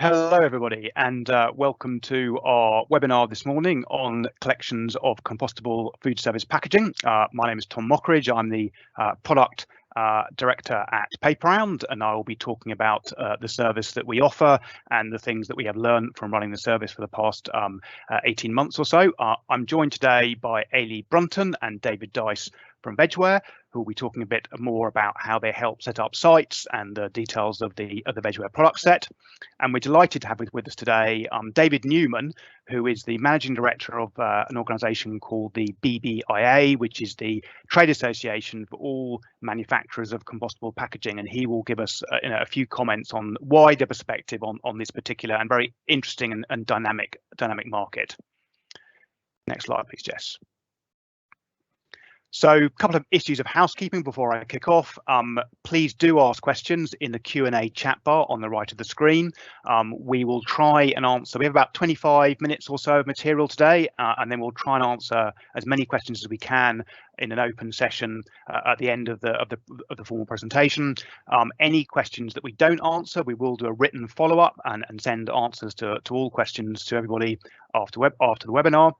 Hello, everybody, and welcome to our webinar this morning on collections of compostable food service packaging. My name is Tom Mockridge. I'm the product director at Paperround, and I will be talking about the service that we offer and the things that we have learned from running the service for the past 18 months or so. I'm joined today by Ailey Brunton and David Dice from Vegware, who will be talking a bit more about how they help set up sites and the details of the Vegware product set. And we're delighted to have with us today David Newman, who is the managing director of an organisation called the BBIA, which is the trade association for all manufacturers of compostable packaging. And he will give us a few comments on wider perspective on this particular and very interesting and dynamic market. Next slide, please, Jess. So a couple of issues of housekeeping before I kick off. Please do ask questions in the Q&A chat bar on the right of the screen. We will try and answer. We have about 25 minutes or so of material today, and then we'll try and answer as many questions as we can in an open session at the end of the formal presentation. Any questions that we don't answer, we will do a written follow-up and send answers to all questions to everybody after the webinar.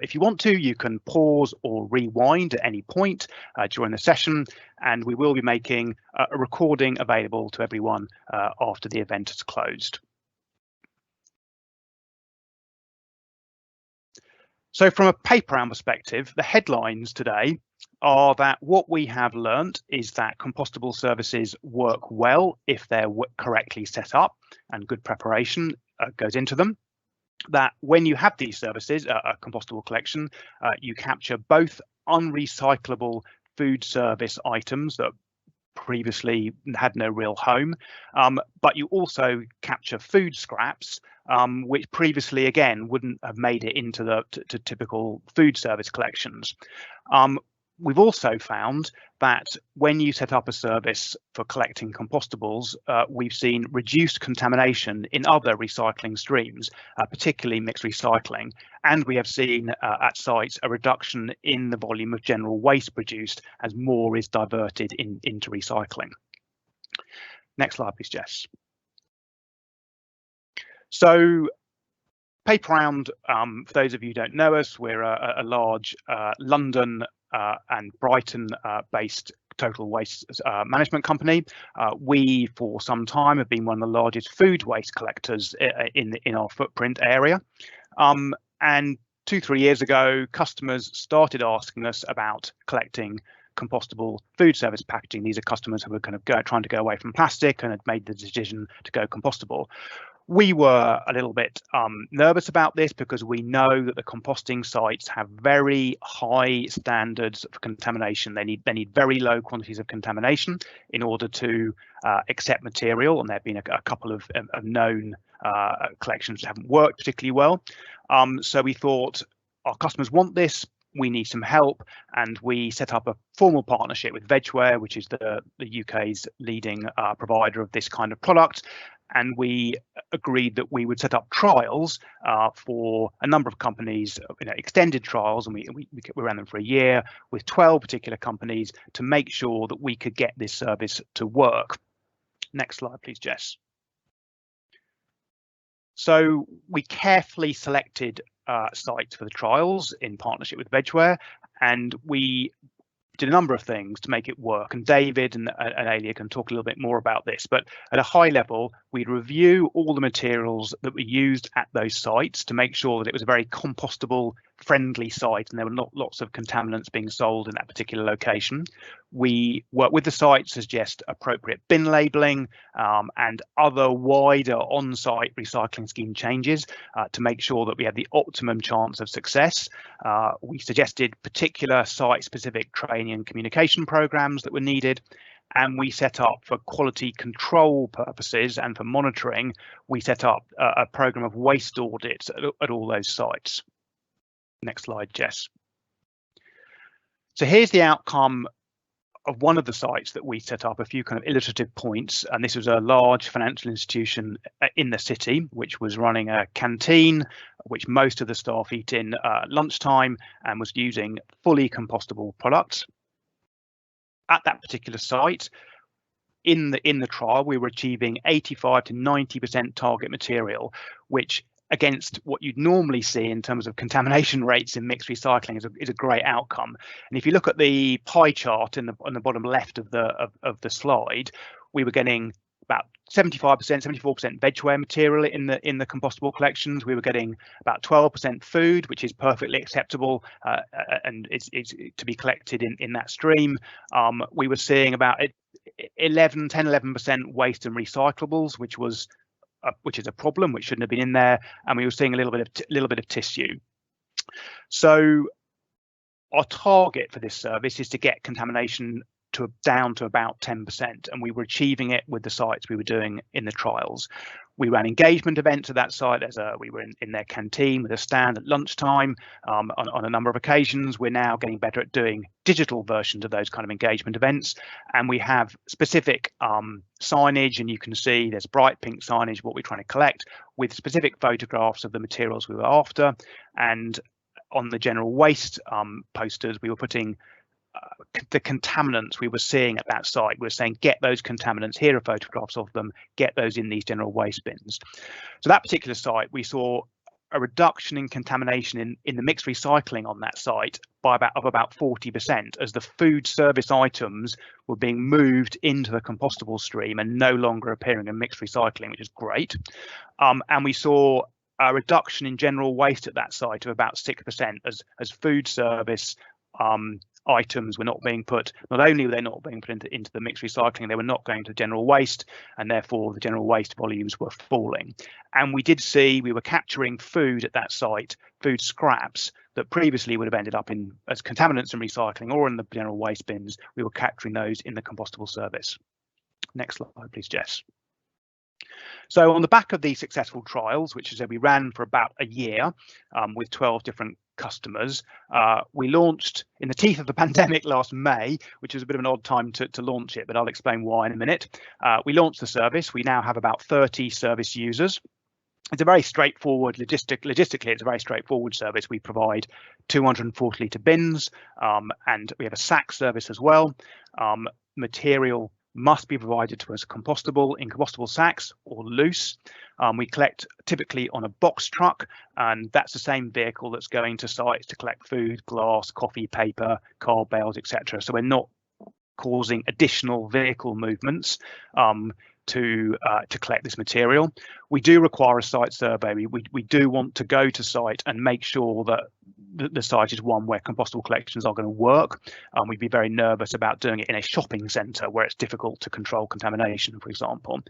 If you want to, you can pause or rewind at any point during the session, and we will be making a recording available to everyone after the event is closed. So from a Paperround perspective, the headlines today are that what we have learnt is that compostable services work well if they're correctly set up and good preparation goes into them. That when you have these services, a compostable collection, you capture both unrecyclable food service items that previously had no real home, but you also capture food scraps, which previously, again, wouldn't have made it into the typical food service collections. We've also found that when you set up a service for collecting compostables, we've seen reduced contamination in other recycling streams, particularly mixed recycling. And we have seen at sites a reduction in the volume of general waste produced as more is diverted into recycling. Next slide, please, Jess. So Paperround, for those of you who don't know us, we're a large London and Brighton based total waste management company. We for some time have been one of the largest food waste collectors in our footprint area, and 2-3 years ago customers started asking us about collecting compostable food service packaging. These are customers who were kind of trying to go away from plastic and had made the decision to go compostable. We were a little bit nervous about this because we know that the composting sites have very high standards of contamination. They need very low quantities of contamination in order to accept material, and there have been a couple of known collections that haven't worked particularly well. So we thought our customers want this. We need some help, and we set up a formal partnership with Vegware, which is the UK's leading provider of this kind of product. And we agreed that we would set up trials for a number of companies, extended trials, and we ran them for a year with 12 particular companies to make sure that we could get this service to work. Next slide, please, Jess. So we carefully selected sites for the trials in partnership with Vegware, and we did a number of things to make it work, and David and Ailey can talk a little bit more about this, but at a high level we'd review all the materials that were used at those sites to make sure that it was a very compostable friendly site and there were not lots of contaminants being sold in that particular location. We work with the site to suggest appropriate bin labelling and other wider on-site recycling scheme changes to make sure that we had the optimum chance of success. We suggested particular site-specific training and communication programs that were needed, and we set up, for quality control purposes and for monitoring, we set up a program of waste audits at all those sites. Next slide, Jess. So here's the outcome of one of the sites that we set up, a few kind of illustrative points, and this was a large financial institution in the city which was running a canteen which most of the staff eat in lunchtime and was using fully compostable products. At that particular site, in the trial, we were achieving 85 to 90% target material, which against what you'd normally see in terms of contamination rates in mixed recycling is a great outcome. And if you look at the pie chart on the bottom left of the slide, we were getting about 75%, 74% vegware material in the compostable collections. We were getting about 12% food, which is perfectly acceptable, and it's to be collected in that stream. We were seeing about 11% waste and recyclables, which is a problem, which shouldn't have been in there, and we were seeing a little bit of tissue. So our target for this service is to get contamination down to about 10%, and we were achieving it with the sites we were doing in the trials. We ran engagement events at that site. We were in their canteen with a stand at lunchtime on a number of occasions. We're now getting better at doing digital versions of those kind of engagement events, and we have specific signage, and you can see there's bright pink signage, what we're trying to collect, with specific photographs of the materials we were after. And on the general waste posters, we were putting the contaminants we were seeing at that site. We were saying, get those contaminants, here are photographs of them, get those in these general waste bins. So that particular site, we saw a reduction in contamination in the mixed recycling on that site by about 40%, as the food service items were being moved into the compostable stream and no longer appearing in mixed recycling, which is great. And we saw a reduction in general waste at that site of about 6%, as food service items were not being put, not only were they not being put into the mixed recycling, they were not going to general waste, and therefore the general waste volumes were falling. And we did see we were capturing food at that site, food scraps that previously would have ended up as contaminants in recycling or in the general waste bins. We were capturing those in the compostable service. Next slide, please, Jess. So on the back of these successful trials, which is we ran for about a year with 12 different customers, we launched in the teeth of the pandemic last May, which was a bit of an odd time to launch it, but I'll explain why in a minute. We launched the service. We now have about 30 service users. It's a very straightforward, logistically, it's a very straightforward service. We provide 240 litre bins, and we have a sack service as well. Material must be provided to us in compostable sacks or loose. We collect typically on a box truck, and that's the same vehicle that's going to sites to collect food, glass, coffee, paper, card bales, etc. So we're not causing additional vehicle movements to collect this material. We do require a site survey. We do want to go to site and make sure that the site is one where compostable collections are going to work. We'd be very nervous about doing it in a shopping centre where it's difficult to control contamination, for example.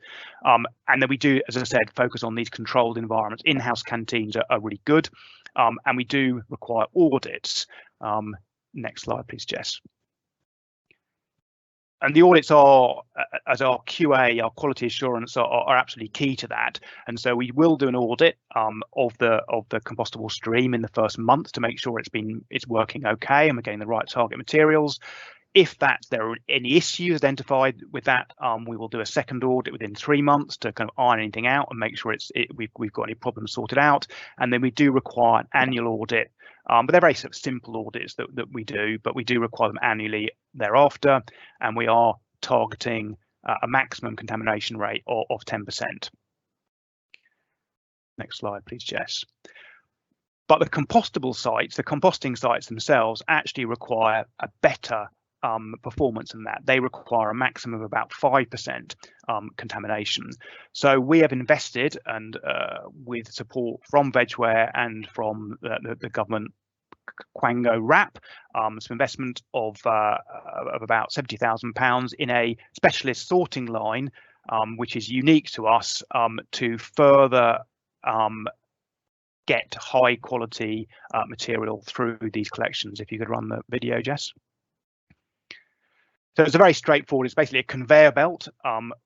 And then we do, as I said, focus on these controlled environments. In-house canteens are really good, and we do require audits. Next slide, please, Jess. And the audits are, as our QA, our quality assurance, are absolutely key to that. And so we will do an audit of the compostable stream in the first month to make sure it's working okay and we're getting the right target materials. If there are any issues identified with that, we will do a second audit within 3 months to kind of iron anything out and make sure we've got any problems sorted out. And then we do require an annual audit, but they're very sort of simple audits that we do, but we do require them annually thereafter. And we are targeting a maximum contamination rate of 10%. Next slide, please, Jess. But the compostable sites, the composting sites themselves, actually require a better performance than that. They require a maximum of about 5% contamination. So we have invested, and with support from Vegware and from the government Quango RAP, some investment of about £70,000 in a specialist sorting line, which is unique to us, to further get high quality material through these collections. If you could run the video, Jess. So it's a very straightforward, it's basically a conveyor belt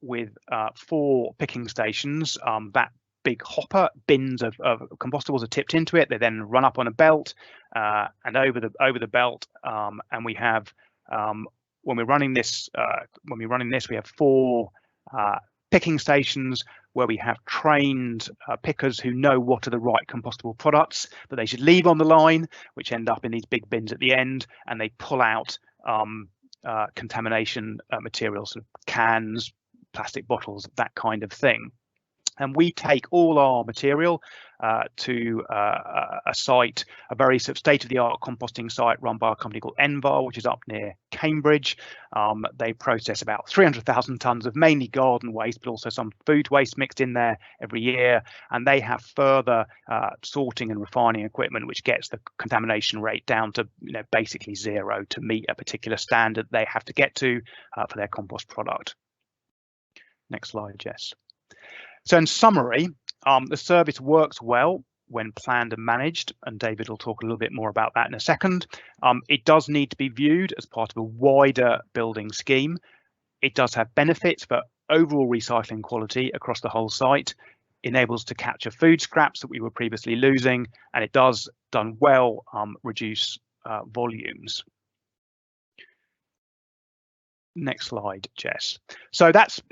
with 4 picking stations. That big hopper, bins of compostables are tipped into it. They then run up on a belt and over the belt. And we have, when we're running this, we have 4 picking stations where we have trained pickers who know what are the right compostable products that they should leave on the line, which end up in these big bins at the end, and they pull out contamination materials, sort of cans, plastic bottles, that kind of thing. And we take all our material to a site, a very sort of state-of-the-art composting site run by a company called Envar, which is up near Cambridge. They process about 300,000 tonnes of mainly garden waste, but also some food waste mixed in there every year. And they have further sorting and refining equipment, which gets the contamination rate down to basically zero to meet a particular standard they have to get to for their compost product. Next slide, Jess. So in summary, the service works well when planned and managed, and David will talk a little bit more about that in a second. It does need to be viewed as part of a wider building scheme. It does have benefits for overall recycling quality across the whole site, enables to capture food scraps that we were previously losing, and it does, done well, reduce volumes. Next slide, Jess. So that's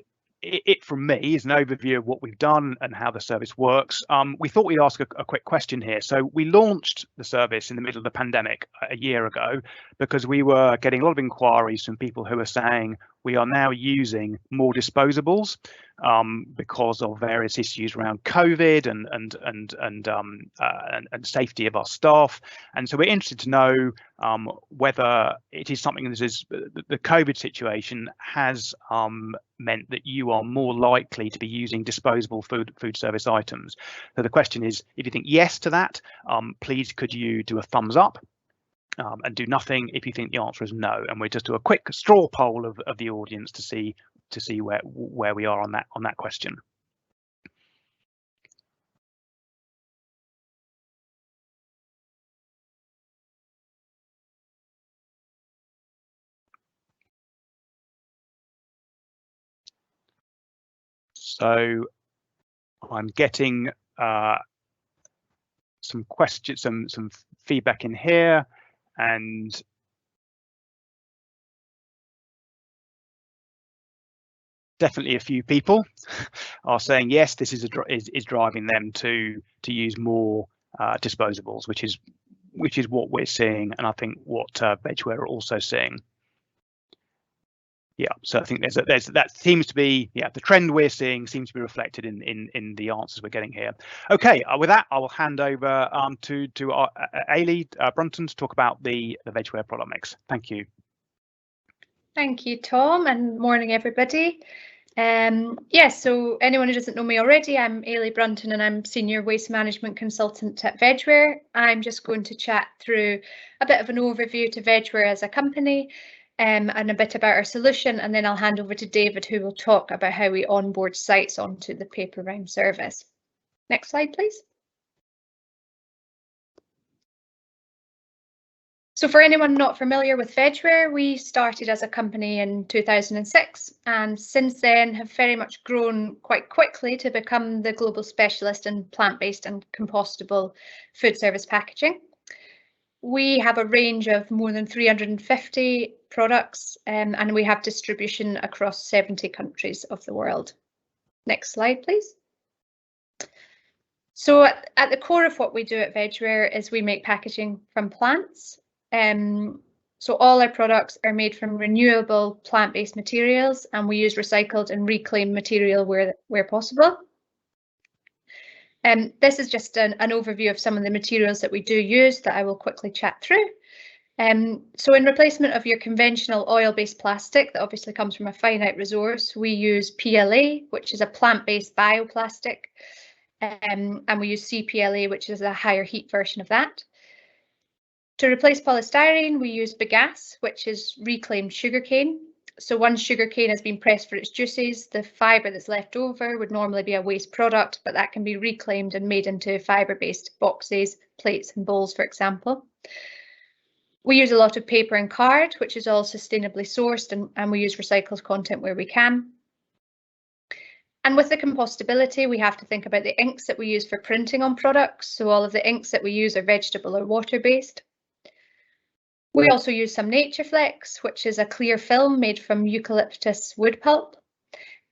it from me, is an overview of what we've done and how the service works. We thought we'd ask a quick question here. So we launched the service in the middle of the pandemic a year ago because we were getting a lot of inquiries from people who are saying we are now using more disposables because of various issues around COVID and safety of our staff. And so we're interested to know whether it is something that is the COVID situation has meant that you are more likely to be using disposable food service items. So the question is, if you think yes to that, please could you do a thumbs up? And do nothing if you think the answer is no, and we'll just do a quick straw poll of the audience to see where we are on that question. So I'm getting some questions, some feedback in here, and definitely a few people are saying yes, this is driving them to use more disposables, which is what we're seeing, and I think what Vegware are also seeing. Yeah, so I think that seems to be, yeah, the trend we're seeing seems to be reflected in the answers we're getting here. Okay, with that, I will hand over to Ailey Brunton to talk about the Vegware product mix. Thank you. Thank you, Tom, and morning, everybody. Yes, so anyone who doesn't know me already, I'm Ailey Brunton and I'm Senior Waste Management Consultant at Vegware. I'm just going to chat through a bit of an overview to Vegware as a company, and a bit about our solution, and then I'll hand over to David, who will talk about how we onboard sites onto the paper round service. Next slide, please. So for anyone not familiar with Vegware, we started as a company in 2006, and since then have very much grown quite quickly to become the global specialist in plant-based and compostable food service packaging. We have a range of more than 350 products, and we have distribution across 70 countries of the world. Next slide, please. So at the core of what we do at Vegware is we make packaging from plants. So all our products are made from renewable plant-based materials, and we use recycled and reclaimed material where possible. This is just an overview of some of the materials that we do use that I will quickly chat through. So in replacement of your conventional oil-based plastic that obviously comes from a finite resource, we use PLA, which is a plant-based bioplastic, and we use CPLA, which is a higher heat version of that. To replace polystyrene, we use bagasse, which is reclaimed sugarcane. So once sugarcane has been pressed for its juices, the fibre that's left over would normally be a waste product, but that can be reclaimed and made into fibre-based boxes, plates and bowls, for example. We use a lot of paper and card, which is all sustainably sourced, and we use recycled content where we can. And with the compostability, we have to think about the inks that we use for printing on products. So all of the inks that we use are vegetable or water-based. We also use some Natureflex, which is a clear film made from eucalyptus wood pulp.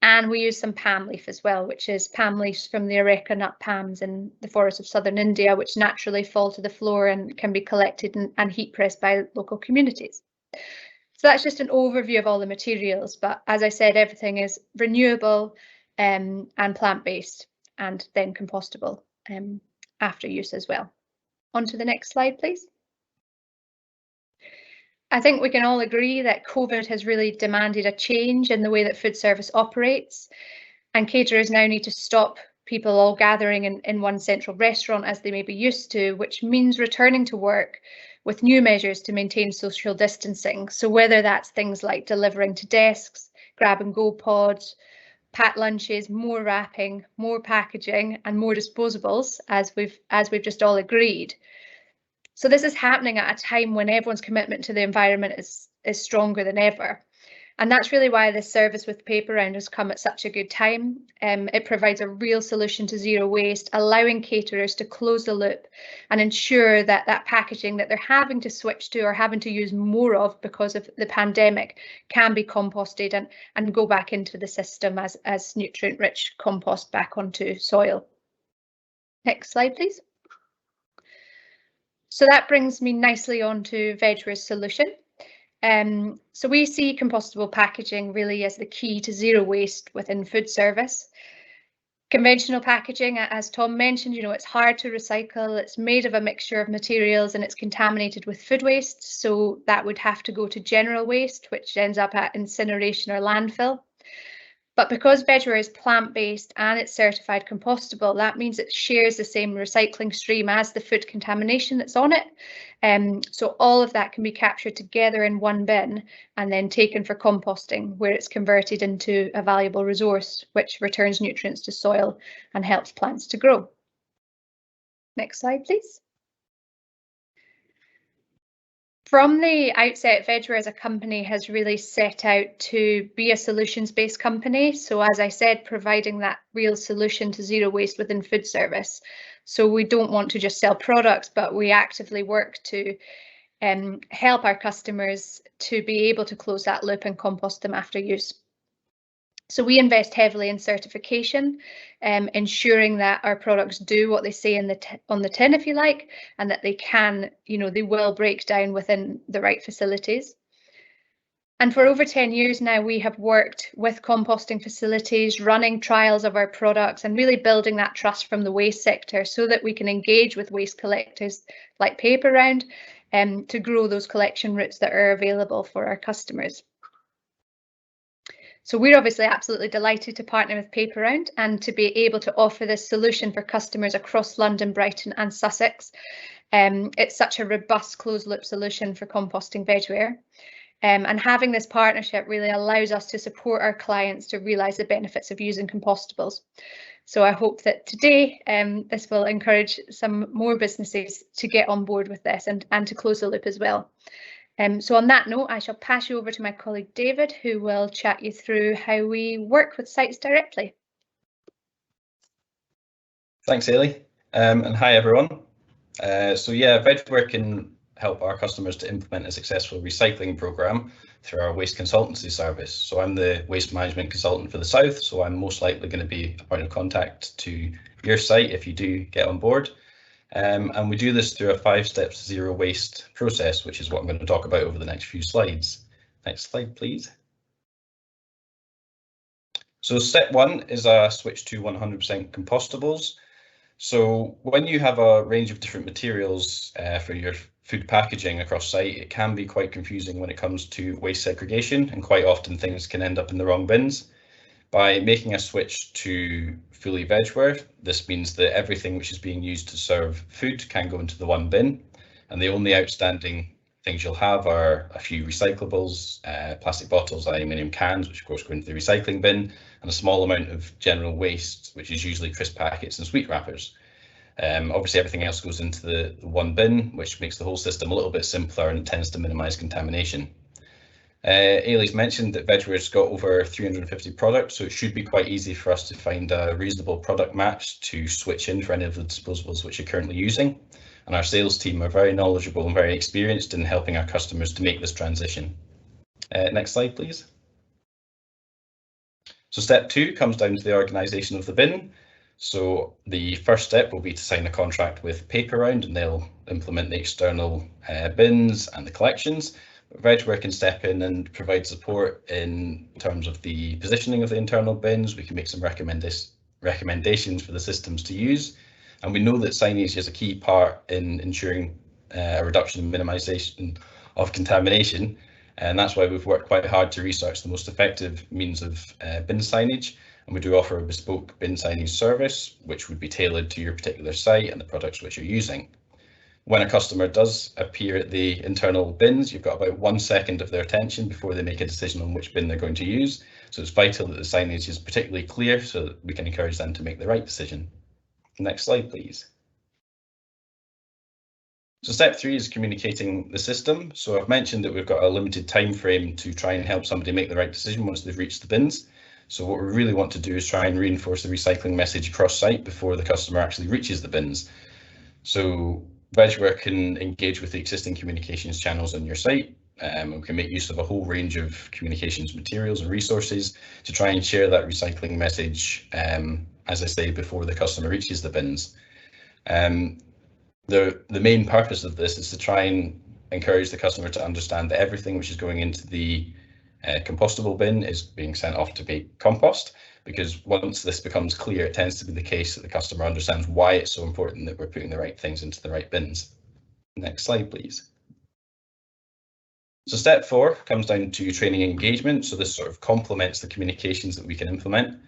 And we use some palm leaf as well, which is palm leaves from the areca nut palms in the forests of southern India, which naturally fall to the floor and can be collected and heat pressed by local communities. So that's just an overview of all the materials, but as I said, everything is renewable and plant-based, and then compostable after use as well. On to the next slide, please. I think we can all agree that COVID has really demanded a change in the way that food service operates, and caterers now need to stop people all gathering in one central restaurant as they may be used to, which means returning to work with new measures to maintain social distancing. So whether that's things like delivering to desks, grab and go pods, packed lunches, more wrapping, more packaging and more disposables, as we've just all agreed. So this is happening at a time when everyone's commitment to the environment is stronger than ever. And that's really why this service with Paper Round has come at such a good time. It provides a real solution to zero waste, allowing caterers to close the loop and ensure that that packaging that they're having to switch to or having to use more of because of the pandemic can be composted and go back into the system as nutrient-rich compost back onto soil. Next slide, please. So that brings me nicely on to Vegware's solution. So we see compostable packaging really as the key to zero waste within food service. Conventional packaging, as Tom mentioned, it's hard to recycle. It's made of a mixture of materials and it's contaminated with food waste. So that would have to go to general waste, which ends up at incineration or landfill. But because Vegware is plant-based and it's certified compostable, that means it shares the same recycling stream as the food contamination that's on it. So all of that can be captured together in one bin and then taken for composting, where it's converted into a valuable resource, which returns nutrients to soil and helps plants to grow. Next slide, please. From the outset, Vegware as a company has really set out to be a solutions-based company. So as I said, providing that real solution to zero waste within food service. So we don't want to just sell products, but we actively work to help our customers to be able to close that loop and compost them after use. So we invest heavily in certification, ensuring that our products do what they say on the tin, if you like, and that they can, they will break down within the right facilities. And for over 10 years now, we have worked with composting facilities, running trials of our products and really building that trust from the waste sector so that we can engage with waste collectors like Paper Round to grow those collection routes that are available for our customers. So we're obviously absolutely delighted to partner with Paper Round and to be able to offer this solution for customers across London, Brighton and Sussex. It's such a robust closed loop solution for composting Vegware. And having this partnership really allows us to support our clients to realise the benefits of using compostables. So I hope that today this will encourage some more businesses to get on board with this and to close the loop as well. So on that note, I shall pass you over to my colleague David, who will chat you through how we work with sites directly. Thanks, Ailey, and hi everyone. So yeah, Vegware can help our customers to implement a successful recycling programme through our waste consultancy service. So I'm the waste management consultant for the South, so I'm most likely going to be a point of contact to your site if you do get on board. And we do this through a 5 steps zero waste process, which is what I'm going to talk about over the next few slides. Next slide, please. So step 1 is a switch to 100% compostables. So when you have a range of different materials for your food packaging across site, it can be quite confusing when it comes to waste segregation, and quite often things can end up in the wrong bins. By making a switch to fully Vegware, this means that everything which is being used to serve food can go into the one bin, and the only outstanding things you'll have are a few recyclables, plastic bottles, aluminium cans, which of course go into the recycling bin, and a small amount of general waste, which is usually crisp packets and sweet wrappers. Obviously everything else goes into the one bin, which makes the whole system a little bit simpler and tends to minimise contamination. Ailey's mentioned that Vegware's got over 350 products, so it should be quite easy for us to find a reasonable product match to switch in for any of the disposables which you're currently using. And our sales team are very knowledgeable and very experienced in helping our customers to make this transition. Next slide, please. So step 2 comes down to the organisation of the bin. So the first step will be to sign a contract with Paper Round, and they'll implement the external bins and the collections. Vegware can step in and provide support in terms of the positioning of the internal bins. We can make some recommendations for the systems to use. And we know that signage is a key part in ensuring a reduction and minimisation of contamination. And that's why we've worked quite hard to research the most effective means of bin signage. And we do offer a bespoke bin signage service, which would be tailored to your particular site and the products which you're using. When a customer does appear at the internal bins, you've got about 1 second of their attention before they make a decision on which bin they're going to use. So it's vital that the signage is particularly clear so that we can encourage them to make the right decision. Next slide, please. So step 3 is communicating the system. So I've mentioned that we've got a limited time frame to try and help somebody make the right decision once they've reached the bins. So what we really want to do is try and reinforce the recycling message across site before the customer actually reaches the bins. So Vegware can engage with the existing communications channels on your site, and we can make use of a whole range of communications materials and resources to try and share that recycling message, as I say, before the customer reaches the bins. The main purpose of this is to try and encourage the customer to understand that everything which is going into the compostable bin is being sent off to make compost, because once this becomes clear, it tends to be the case that the customer understands why it's so important that we're putting the right things into the right bins. Next slide, please. So step 4 comes down to training engagement. So this sort of complements the communications that we can implement.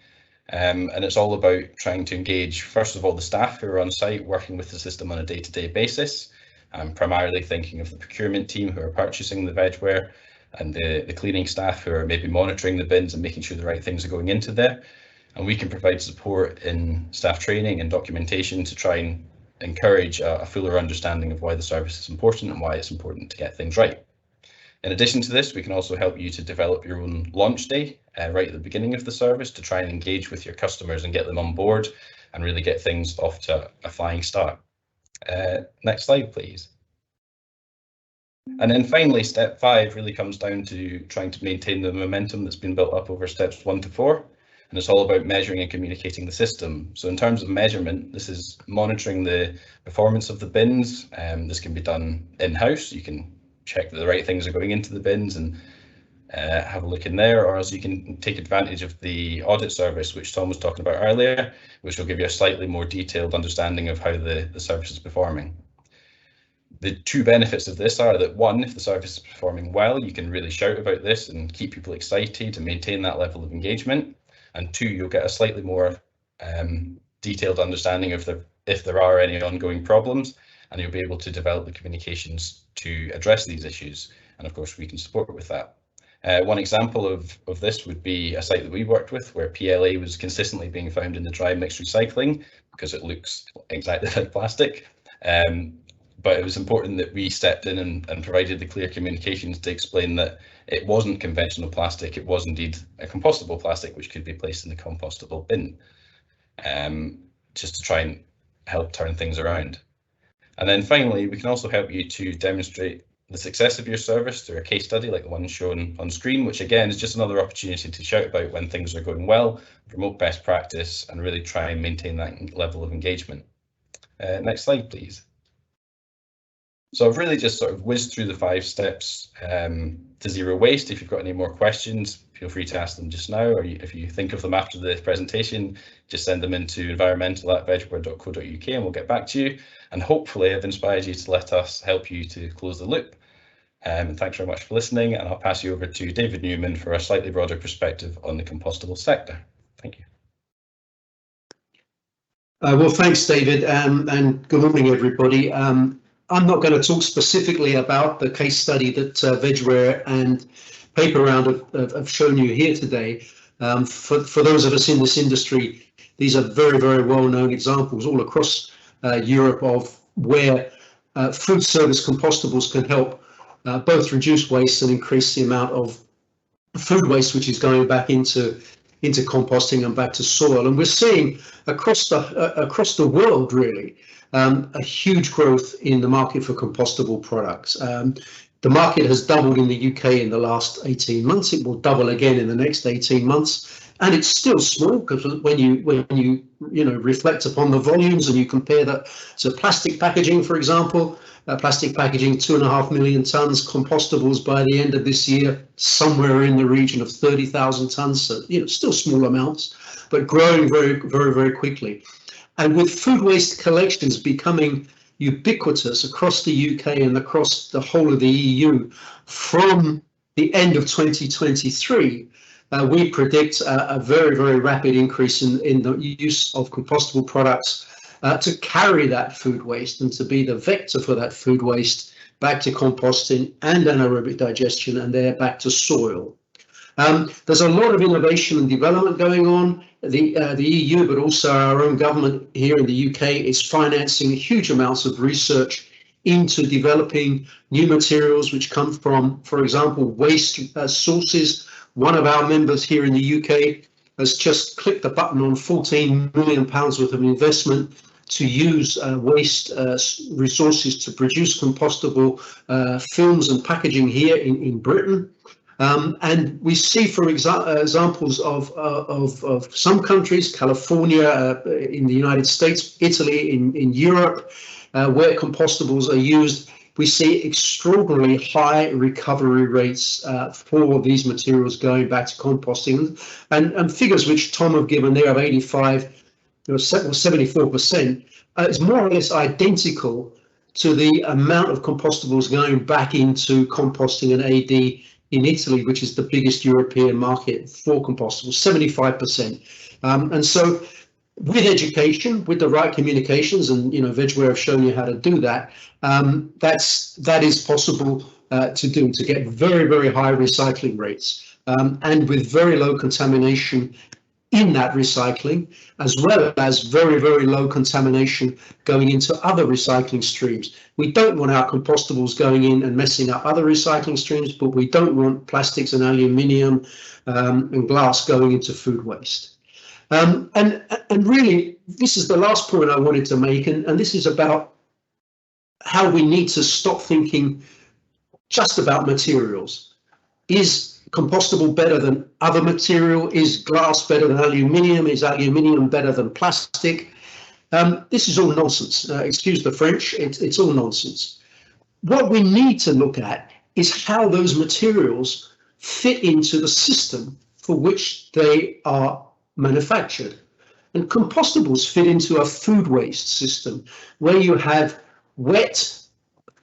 And it's all about trying to engage, first of all, the staff who are on site working with the system on a day-to-day basis. I'm primarily thinking of the procurement team who are purchasing the Vegware, and the cleaning staff who are maybe monitoring the bins and making sure the right things are going into there. And we can provide support in staff training and documentation to try and encourage a fuller understanding of why the service is important and why it's important to get things right. In addition to this, we can also help you to develop your own launch day right at the beginning of the service to try and engage with your customers and get them on board and really get things off to a flying start. Next slide, please. And then finally, step 5 really comes down to trying to maintain the momentum that's been built up over steps 1 to 4. And it's all about measuring and communicating the system. So in terms of measurement, this is monitoring the performance of the bins. This can be done in-house. You can check that the right things are going into the bins and have a look in there, or else you can take advantage of the audit service, which Tom was talking about earlier, which will give you a slightly more detailed understanding of how the service is performing. The 2 benefits of this are that 1, if the service is performing well, you can really shout about this and keep people excited and maintain that level of engagement. And 2, you'll get a slightly more detailed understanding of if there are any ongoing problems, and you'll be able to develop the communications to address these issues. And of course, we can support with that. One example of this would be a site that we worked with where PLA was consistently being found in the dry mixed recycling because it looks exactly like plastic. But it was important that we stepped in and provided the clear communications to explain that it wasn't conventional plastic, it was indeed a compostable plastic which could be placed in the compostable bin, just to try and help turn things around. And then finally, we can also help you to demonstrate the success of your service through a case study like the one shown on screen, which again is just another opportunity to shout about when things are going well, promote best practice, and really try and maintain that level of engagement. Next slide, please. So I've really just sort of whizzed through the 5 steps to zero waste. If you've got any more questions, feel free to ask them just now, or if you think of them after the presentation, just send them into environmental@vegware.co.uk and we'll get back to you. And hopefully I've inspired you to let us help you to close the loop. And thanks very much for listening, and I'll pass you over to David Newman for a slightly broader perspective on the compostable sector. Thank you. Well, thanks, David, and good morning, everybody. I'm not going to talk specifically about the case study that Vegware and Paper Round have shown you here today. For those of us in this industry, these are very, very well-known examples all across Europe of where food service compostables can help both reduce waste and increase the amount of food waste which is going back into composting and back to soil. And we're seeing across the world, really, a huge growth in the market for compostable products. The market has doubled in the UK in the last 18 months. It will double again in the next 18 months. and it's still small, because when you reflect upon the volumes and you compare that to plastic packaging, for example, plastic packaging 2.5 million tons, compostables by the end of this year somewhere in the region of 30,000 tons. So still small amounts, but growing very, very, very quickly. And with food waste collections becoming ubiquitous across the UK and across the whole of the EU from the end of 2023, we predict a very, very rapid increase in the use of compostable products to carry that food waste and to be the vector for that food waste back to composting and anaerobic digestion, and there back to soil. There's a lot of innovation and development going on. The EU, but also our own government here in the UK, is financing huge amounts of research into developing new materials which come from, for example, waste sources. One of our members here in the UK has just clicked the button on £14 million worth of investment to use waste resources to produce compostable films and packaging here in Britain. And we see, for examples of some countries, California in the United States, Italy in Europe, where compostables are used, we see extraordinarily high recovery rates for these materials going back to composting, and figures which Tom have given there of 85 or 74% is more or less identical to the amount of compostables going back into composting and AD in Italy, which is the biggest European market for compostables, 75%. And so with education, with the right communications, and Vegware have shown you how to do that, that is possible to do, to get very, very high recycling rates, and with very low contamination in that recycling, as well as very, very low contamination going into other recycling streams. We don't want our compostables going in and messing up other recycling streams, but we don't want plastics and aluminium and glass going into food waste. And really, this is the last point I wanted to make, and this is about how we need to stop thinking just about materials. Is compostable better than other material? Is glass better than aluminium? Is aluminium better than plastic? This is all nonsense. Excuse the French, it's all nonsense. What we need to look at is how those materials fit into the system for which they are manufactured. And compostables fit into a food waste system where you have wet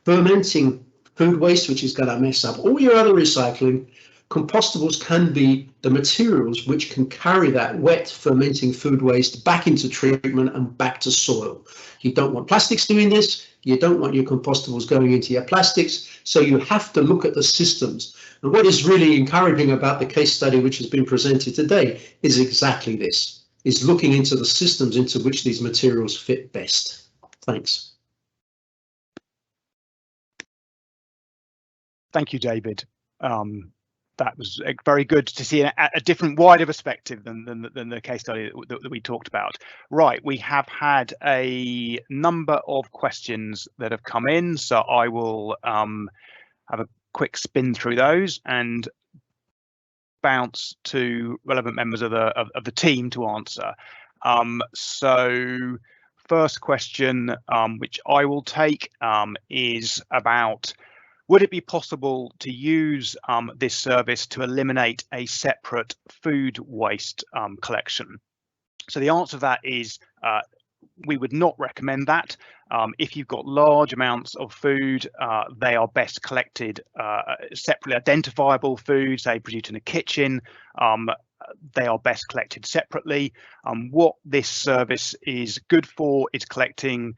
fermenting food waste, which is going to mess up all your other recycling. Compostables can be the materials which can carry that wet fermenting food waste back into treatment and back to soil. You don't want plastics doing this. You don't want your compostables going into your plastics. So you have to look at the systems. And what is really encouraging about the case study which has been presented today is exactly this, is looking into the systems into which these materials fit best. Thanks. Thank you, David. That was very good to see a different, wider perspective than the case study that we talked about. Right, we have had a number of questions that have come in, so I will have a quick spin through those and bounce to relevant members of the team to answer. So first question, which I will take, is about: would it be possible to use this service to eliminate a separate food waste collection? So the answer to that is we would not recommend that. If you've got large amounts of food, they are best collected separately. Identifiable food, say produced in a kitchen, they are best collected separately. What this service is good for is collecting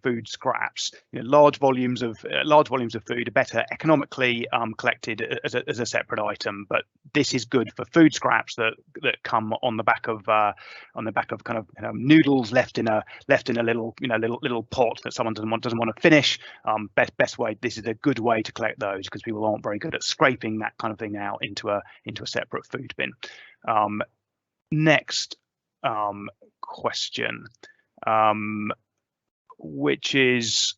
food scraps. Large volumes of food are better economically collected as a separate item, but this is good for food scraps that come on the back of kind of noodles left in a little pot that someone doesn't want to finish. Best way. This is a good way to collect those, because people aren't very good at scraping that kind of thing out into a separate food bin. Next question, which is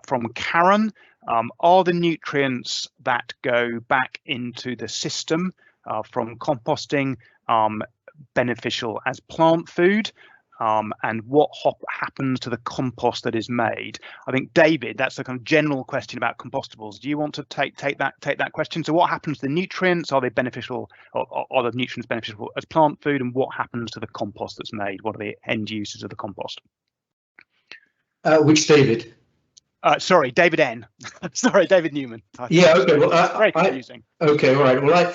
from Karen. Are the nutrients that go back into the system from composting beneficial as plant food? And what happens to the compost that is made? I think, David, that's a kind of general question about compostables. Do you want to take that question? So what happens to the nutrients? Are they beneficial, or are the nutrients beneficial as plant food? And what happens to the compost that's made? What are the end uses of the compost? Which David? Sorry, David N. Sorry, David Newman. Yeah, okay. Well, very confusing. Okay, all right. Well,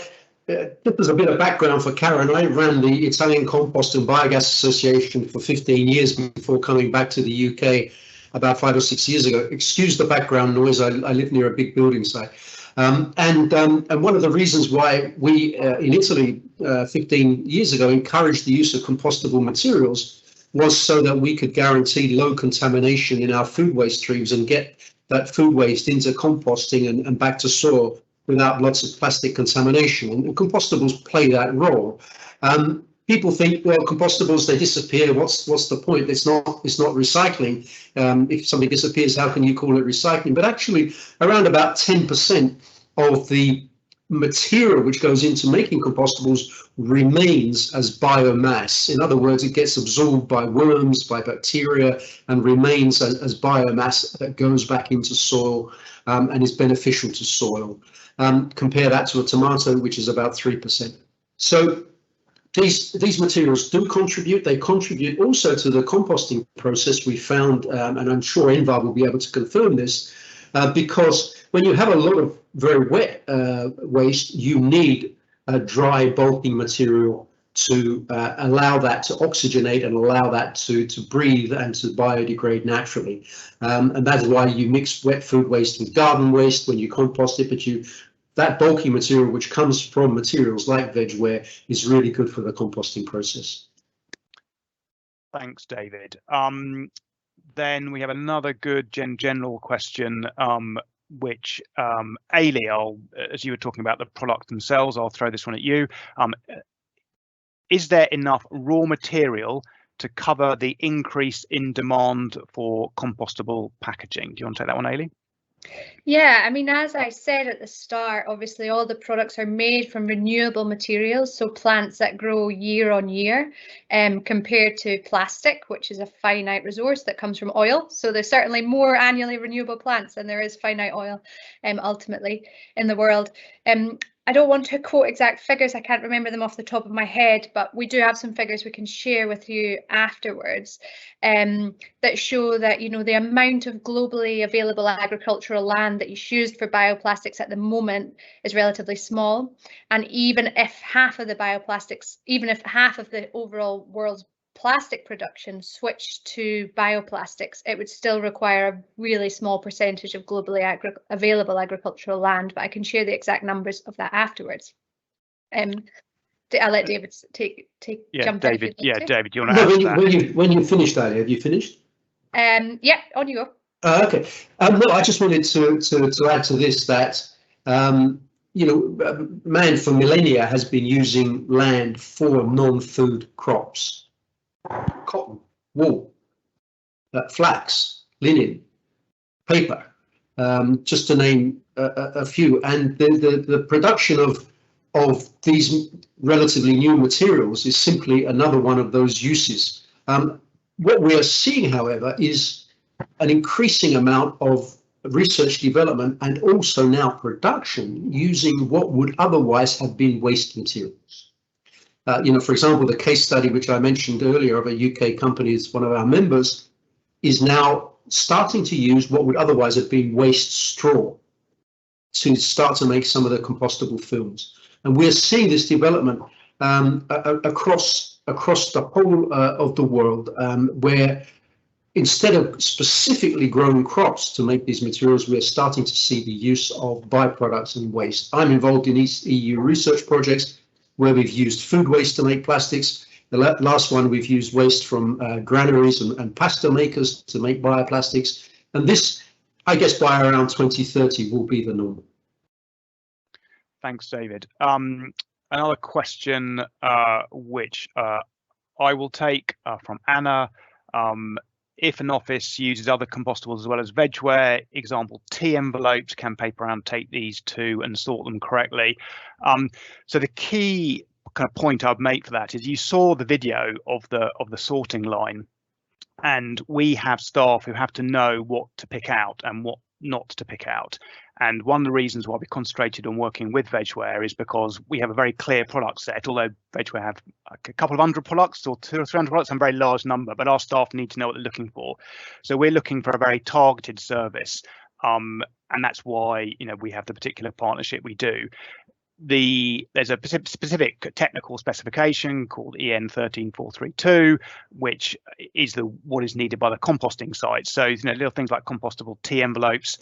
just as a bit of background for Karen, I ran the Italian Compost and Biogas Association for 15 years before coming back to the UK about 5 or 6 years ago. Excuse the background noise. I live near a big building site. And one of the reasons why we in Italy 15 years ago encouraged the use of compostable materials was so that we could guarantee low contamination in our food waste streams and get that food waste into composting and back to soil without lots of plastic contamination. And compostables play that role. People think, well, compostables, they disappear. What's the point? It's not recycling. If something disappears, how can you call it recycling? But actually, around about 10% of the material which goes into making compostables remains as biomass. In other words, it gets absorbed by worms, by bacteria, and remains as biomass that goes back into soil and is beneficial to soil. Compare that to a tomato, which is about 3%. So these materials do contribute. They contribute also to the composting process we found, and I'm sure Envar will be able to confirm this, because when you have a lot of very wet waste, you need a dry bulking material to allow that to oxygenate and allow that to breathe and to biodegrade naturally. And that is why you mix wet food waste with garden waste when you compost it, but that bulky material which comes from materials like Vegware is really good for the composting process. Thanks, David. Then we have another good general question, which Ailey, as you were talking about the product themselves, I'll throw this one at you. Is there enough raw material to cover the increase in demand for compostable packaging? Do you want to take that one, Ailey? Yeah, I mean, as I said at the start, obviously all the products are made from renewable materials, so plants that grow year on year, compared to plastic, which is a finite resource that comes from oil. So there's certainly more annually renewable plants than there is finite oil, ultimately, in the world. I don't want to quote exact figures, I can't remember them off the top of my head, but we do have some figures we can share with you afterwards that show that, you know, the amount of globally available agricultural land that is used for bioplastics at the moment is relatively small. And even if half of the bioplastics, even if half of the overall world's plastic production switched to bioplastics, it would still require a really small percentage of globally available agricultural land, but I can share the exact numbers of that afterwards. I'll let David jump David, in. Yeah, David, do you want to add that? When you finished that, have you finished? Yeah, on you go. Okay. No, I just wanted to add to this that you know, man for millennia has been using land for non-food crops. Cotton, wool, flax, linen, paper, just to name a few. And the production of these relatively new materials is simply another one of those uses. What we are seeing, however, is an increasing amount of research development and also now production using what would otherwise have been waste materials. You know, for example, the case study which I mentioned earlier of a UK company, is one of our members, is now starting to use what would otherwise have been waste straw to start to make some of the compostable films. And we're seeing this development across the whole of the world, where instead of specifically growing crops to make these materials, we're starting to see the use of byproducts and waste. I'm involved in EU research projects where we've used food waste to make plastics. The last one, we've used waste from granaries and pasta makers to make bioplastics. And this, I guess, by around 2030 will be the norm. Thanks, David. Another question which I will take from Anna. If an office uses other compostables as well as Vegware, example tea envelopes, can Paper Round take these too and sort them correctly? So the key kind of point I'd make for that is you saw the video of the sorting line, and we have staff who have to know what to pick out and what not to pick out. And one of the reasons why we concentrated on working with Vegware is because we have a very clear product set. Although Vegware have a couple of hundred products or 200 or 300 products, a very large number, but our staff need to know what they're looking for. So we're looking for a very targeted service, and that's why, you know, we have the particular partnership we do. There's a specific technical specification called EN 13432, which is what is needed by the composting site. So, you know, little things like compostable tea envelopes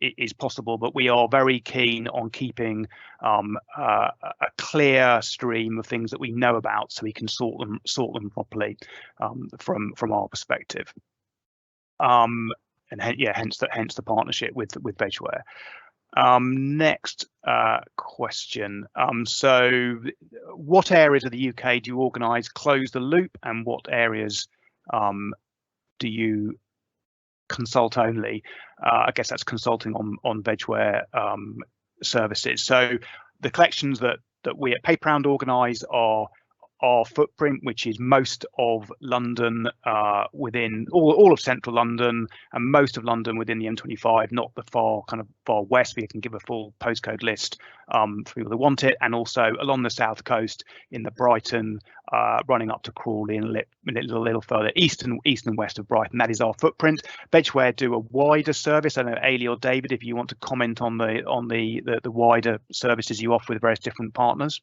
is possible, but we are very keen on keeping a clear stream of things that we know about, so we can sort them properly from our perspective. And hence the partnership with Vegware. Next question. So what areas of the UK do you organise close the loop, and what areas do you consult only? I guess that's consulting on Vegware services. So the collections that we at Paper Round organise are our footprint, which is most of London, within all of central London, and most of London within the M25, not the far west. We can give a full postcode list for people who want it, and also along the south coast in the Brighton, running up to Crawley and a little further east and west of Brighton. That is our footprint. Vegware do a wider service. I know Ailey or David, if you want to comment on the wider services you offer with various different partners.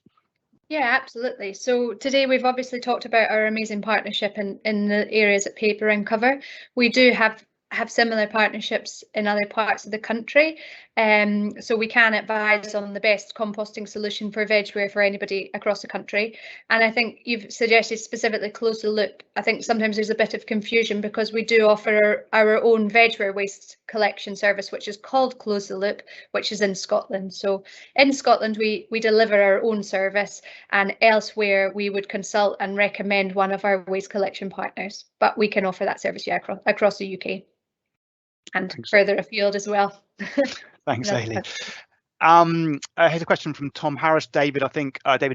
Yeah, absolutely. So today we've obviously talked about our amazing partnership in the areas that Paper Round cover. We do have similar partnerships in other parts of the country, so we can advise on the best composting solution for Vegware for anybody across the country. And I think you've suggested specifically close the loop. I think sometimes there's a bit of confusion because we do offer our own Vegware waste collection service, which is called Close the Loop, which is in Scotland. So in Scotland we deliver our own service, and elsewhere we would consult and recommend one of our waste collection partners, but we can offer that service across the UK. And thanks. Further afield as well. Thanks, Ailey. Here's a question from Tom Harris. David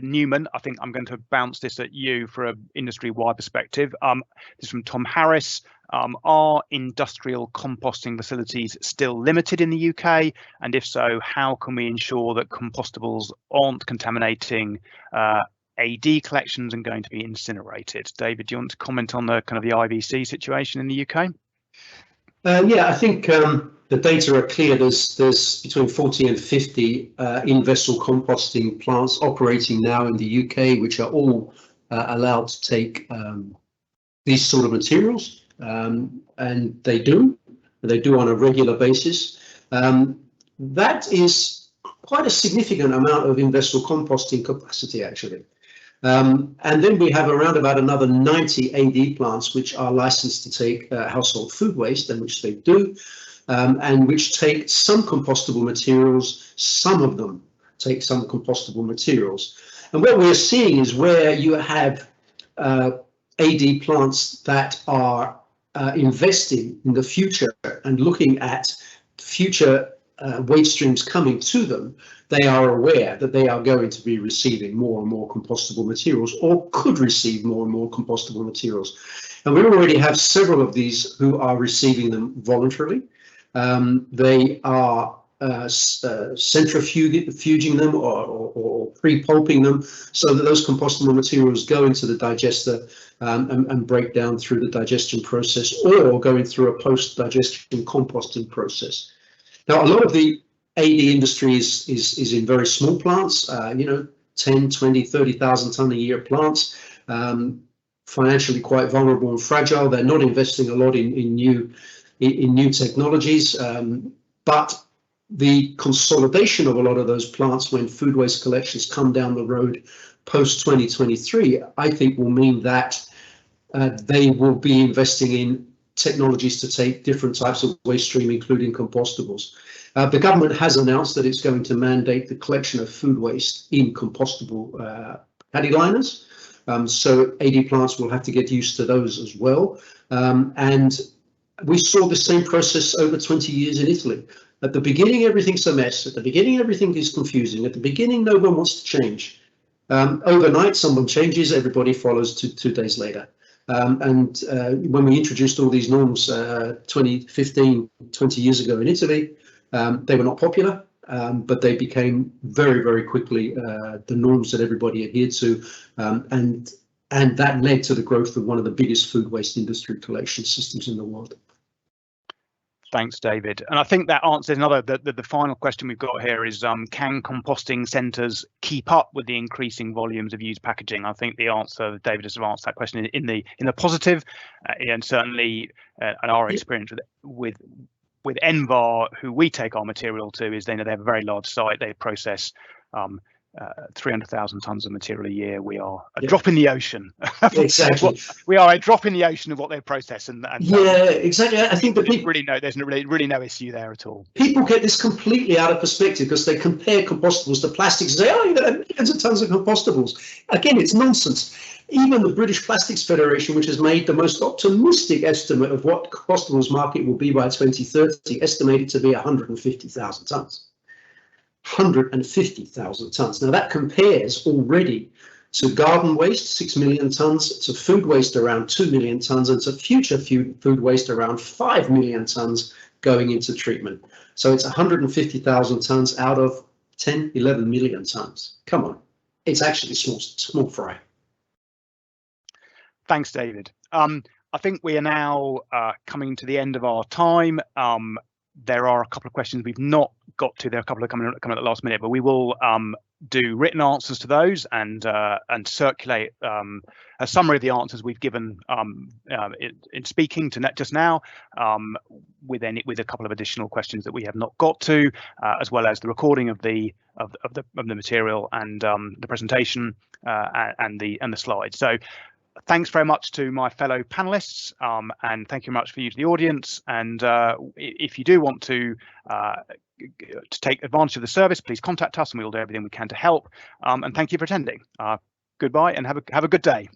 Newman. I think I'm going to bounce this at you for an industry-wide perspective. This is from Tom Harris. Are industrial composting facilities still limited in the UK? And if so, how can we ensure that compostables aren't contaminating AD collections and going to be incinerated? David, do you want to comment on the kind of the IBC situation in the UK? Yeah, I think the data are clear. There's between 40 and 50 in-vessel composting plants operating now in the UK, which are all allowed to take these sort of materials, and they do on a regular basis. That is quite a significant amount of in-vessel composting capacity, actually. And then we have around about another 90 AD plants which are licensed to take household food waste, and which they do, and which take some compostable materials. Some of them take some compostable materials. And what we're seeing is where you have AD plants that are investing in the future and looking at future waste streams coming to them, they are aware that they are going to be receiving more and more compostable materials, or could receive more and more compostable materials. And we already have several of these who are receiving them voluntarily. They are centrifuging them or pre-pulping them so that those compostable materials go into the digester and break down through the digestion process, or going through a post-digestion composting process. Now, a lot of the AD industry is in very small plants, 10, 20, 30,000 tonne a year plants, financially quite vulnerable and fragile. They're not investing a lot in new technologies, but the consolidation of a lot of those plants when food waste collections come down the road post 2023, I think will mean that they will be investing in technologies to take different types of waste stream, including compostables. The government has announced that it's going to mandate the collection of food waste in compostable paddy liners. So AD plants will have to get used to those as well. And we saw the same process over 20 years in Italy. At the beginning, everything's a mess. At the beginning, everything is confusing. At the beginning, no one wants to change. Overnight, someone changes, everybody follows 2 days later. When we introduced all these norms 20 years ago in Italy, they were not popular, but they became very, very quickly the norms that everybody adhered to, and that led to the growth of one of the biggest food waste industry collection systems in the world. Thanks, David. And I think that answers another, the final question we've got here is, can composting centres keep up with the increasing volumes of used packaging? I think the answer, David has answered that question in the positive, and certainly in our experience with Envar, who we take our material to, is they have a very large site. They process 300,000 tonnes of material a year. We are a drop in the ocean. Exactly. We are a drop in the ocean of what they process, and yeah, exactly. I think the people there's really no issue there at all. People get this completely out of perspective because they compare compostables to plastics and say, oh, you're going to have millions of tonnes of compostables. Again, it's nonsense. Even the British Plastics Federation, which has made the most optimistic estimate of what compostables market will be by 2030, estimated to be 150,000 tonnes. 150,000 tonnes. Now that compares already to garden waste, 6 million tonnes, to food waste around 2 million tonnes, and to future food waste around 5 million tonnes going into treatment. So it's 150,000 tonnes out of 10, 11 million tonnes. Come on, it's actually small fry. Thanks, David. I think we are now coming to the end of our time. There are a couple of questions we've not got to. There are a couple of coming at the last minute, but we will do written answers to those and circulate a summary of the answers we've given in speaking to just now, with a couple of additional questions that we have not got to, as well as the recording of the material and the presentation and the slides. So thanks very much to my fellow panelists, and thank you very much for you to the audience. And if you do want to take advantage of the service, please contact us and we will do everything we can to help. And thank you for attending. Goodbye and have a good day.